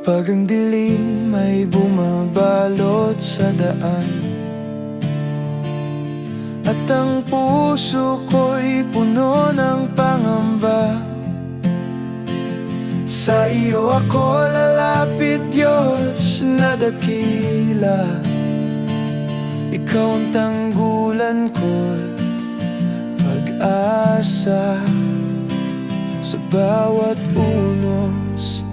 Kapag ang dilim ay bumabalot sa daan, at ang puso ko'y puno ng pangamba, sa iyo ako lalapit, Diyos na dakila. Ikaw ang tanggulan ko, pag-asa sa bawat unos,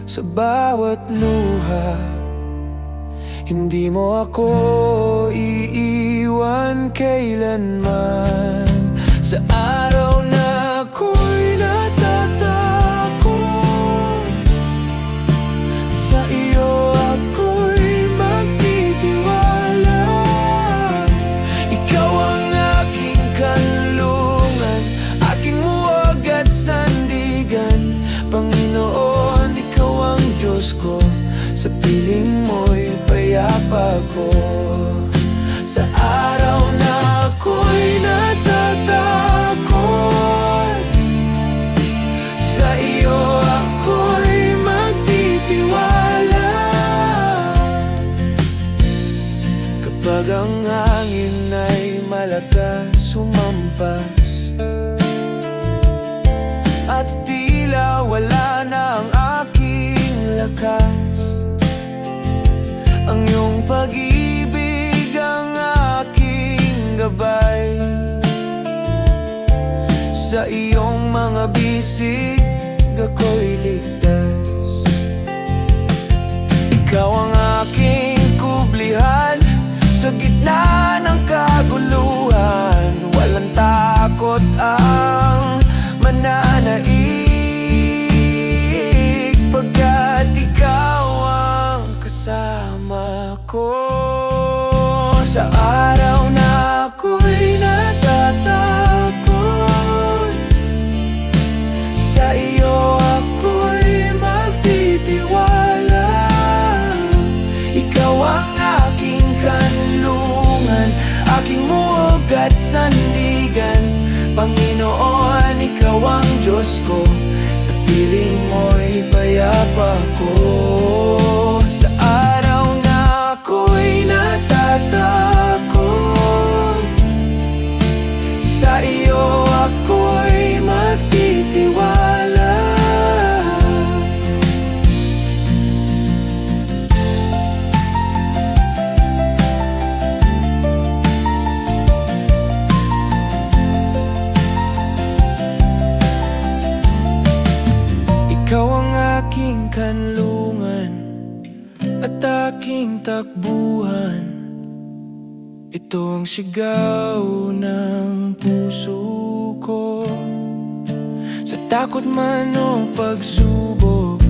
sa bawat luha. Hindi mo ako iiwan kailanman. Sa araw na ako'y natatakot, sa iyo ako'y magtitiwala. Ikaw ang aking kanlungan, aking muwag at sandigan. Panginoon, ikaw ang Diyos ko, sa piling mo'y payapa ko. Sa araw na ako'y natatakot, sa iyo ako'y magtitiwala. Kapag ang hangin ay malakas sumampas, at tila wala na ang aking lakas, ang iyong pag-ibig ang aking gabay. Sa iyong mga bisig ako'y ligtas. Ikaw ang aking kublihan, sa gitna ng kaguluhan. Walang takot ang mananaig, pagkat ikaw ang kasama ko. Sa araw na ako'y natatakot, sa iyo ako'y magtitiwala. Ikaw ang aking kanlungan, aking muwag at sandigan. Panginoon, ikaw ang Diyos ko, sa piling mo'y payapa ko. Sa araw na ako'y natatakot, sa iyo ako'y magtitiwala. Ikaw ang aking kanlungan at aking takbuhan. Ito ang sigaw ng puso ko, sa takot man o pagsubok.